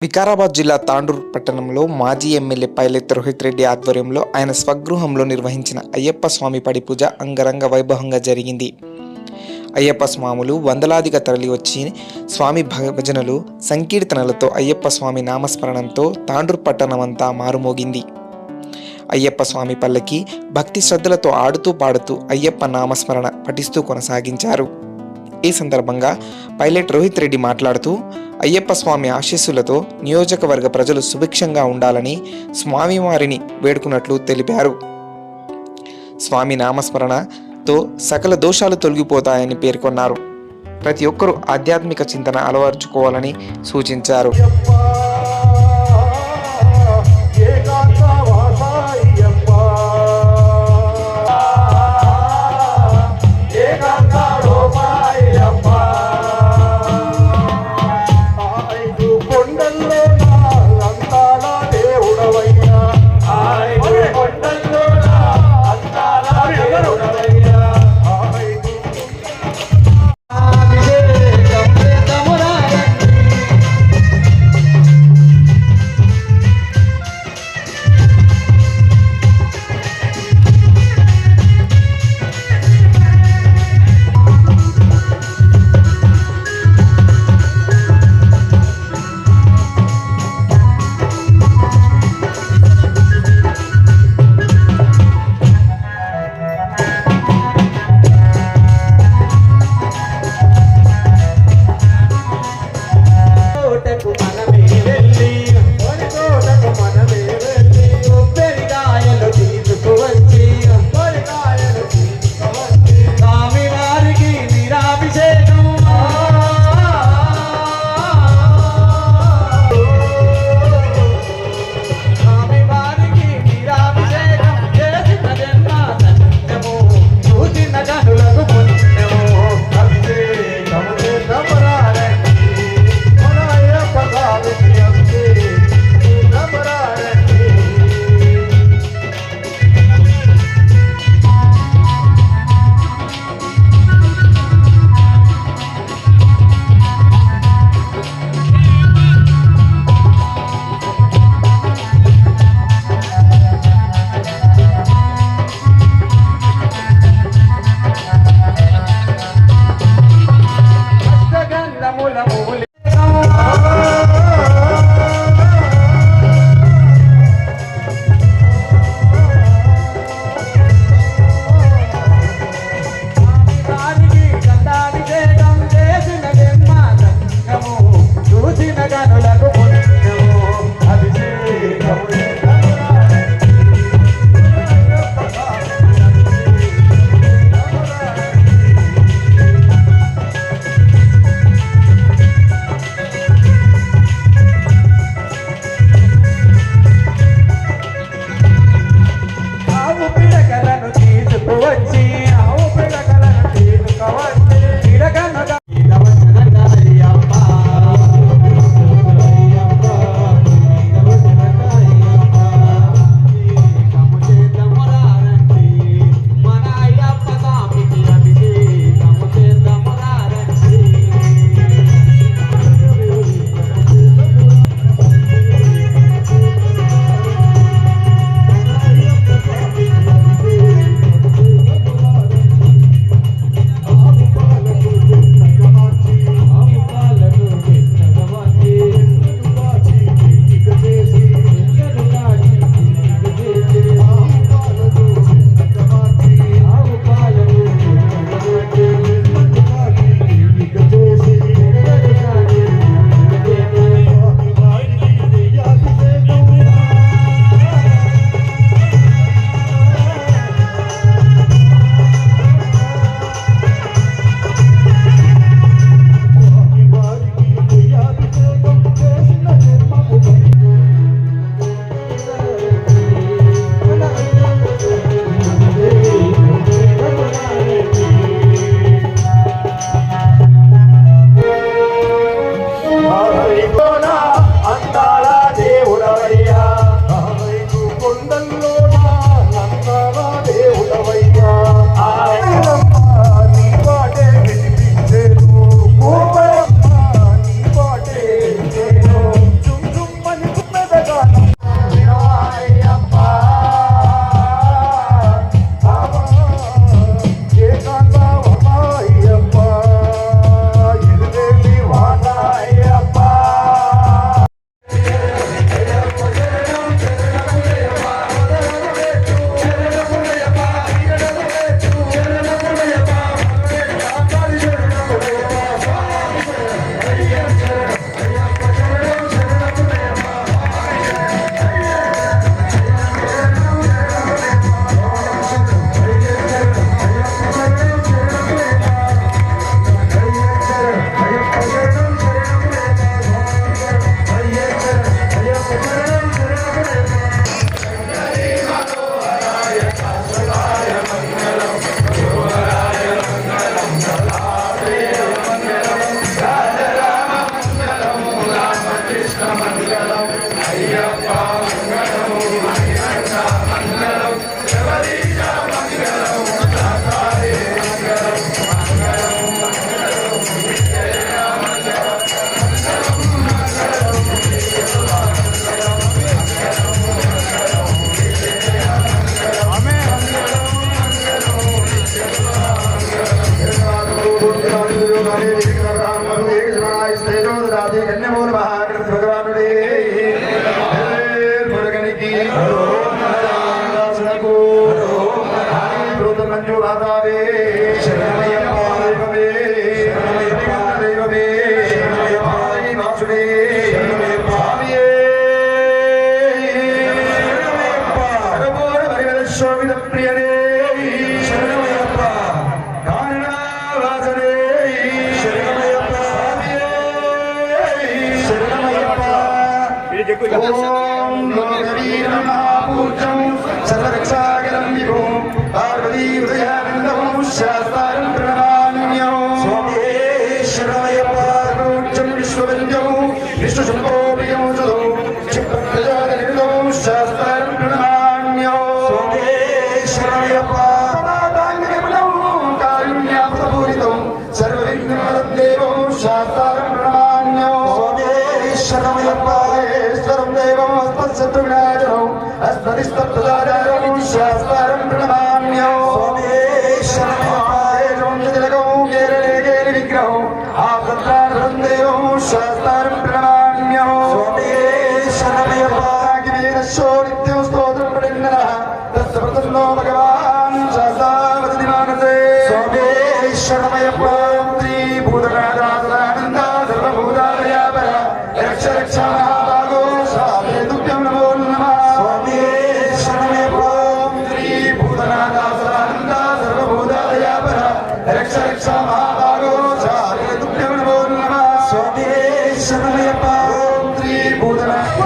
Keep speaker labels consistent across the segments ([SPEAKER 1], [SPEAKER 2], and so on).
[SPEAKER 1] వికారాబాద్ జిల్లా తాండూరు పట్టణంలో మాజీ ఎమ్మెల్యే పైలెత్తి రోహిత్ రెడ్డి ఆధ్వర్యంలో ఆయన స్వగృహంలో నిర్వహించిన అయ్యప్ప స్వామి పడి పూజ అంగరంగ వైభవంగా జరిగింది. అయ్యప్ప స్వాములు వందలాదిగా తరలివచ్చి స్వామి భజనలు, సంకీర్తనలతో అయ్యప్ప స్వామి నామస్మరణంతో తాండూరు పట్టణమంతా మారుమోగింది. అయ్యప్ప స్వామి పల్లకి భక్తి శ్రద్ధలతో ఆడుతూ పాడుతూ అయ్యప్ప నామస్మరణ పఠిస్తూ కొనసాగించారు. ఈ సందర్భంగా పైలట్ రోహిత్ రెడ్డి మాట్లాడుతూ అయ్యప్ప స్వామి ఆశీస్సులతో నియోజకవర్గ ప్రజలు సుభిక్షంగా ఉండాలని స్వామివారిని వేడుకున్నట్లు తెలిపారు. స్వామి నామస్మరణతో సకల దోషాలు తొలగిపోతాయని పేర్కొన్నారు. ప్రతి ఒక్కరూ ఆధ్యాత్మిక చింతన అలవర్చుకోవాలని సూచించారు.
[SPEAKER 2] ఓం లోకవీరం మహాపూజ్యం సర్వరక్షాకరం విభో పార్వతీ హృదయానందం శాస్త్రం ప్రణమామ్యం సోమేశ్వరమయ్యప్ప పూజ్యం విశ్వవంద్యం విశ్వశంభో ప్రియం సుధో క్షిప్రజానిర్దో శాస్త్రం ప్రణమామ్యం సోమేశ్వరమయ్యప్ప కారుణ్యాపూరితం సర్వవిఘ్నదేవం శాస్త్రం ప్రణమామ్యం సోమేశ్వరమయ్యప్ప దేవం శత్రుఘ్నాజనం అస్మరిస్తప్రదారం శాస్త్రం ప్రణమామ్యం సోమేశ్వరమయ్యప్ప తిలకం కేరళే కేలి విగ్రహం ఆప్రత్రారం దేవం శాస్త్రం ప్రణమామ్యం సోమేశ్వరమయ్యప్ప గిరీరశో నిత్యం స్తోత్రం పఠిన్నః తత్ప్రసన్నో భగవాన్ శాస్త్రావతి మానసే సోమేశ్వరమయ్యప్ప శ్రీ భూతనాథానంద సర్వభూతాలయాపర రక్ష రక్ష మహాభాగో సాధే తుభ్యం నమో నమః సోమేశ్వరమయ్యప్ప శ్రీ భూతనాథానంద సర్వభూతాలయాపర రక్ష రక్ష మహాభాగో సాధే తుభ్యం నమో నమః సోమేశ్వరమయ్యప్ప శ్రీ భూతనాథ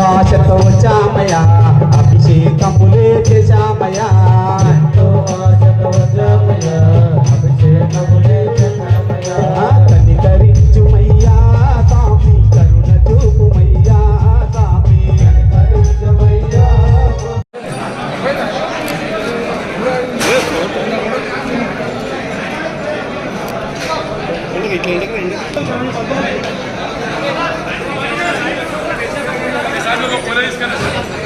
[SPEAKER 3] ఆశతో వచ్చామయ్యా అభిషేకములే చేశామయ్యా కనికరించుమయ్యా స్వామి కరుణ చూపుమయ్యా స్వామి కనికరించుమయ్యా
[SPEAKER 4] Lo puede descansar.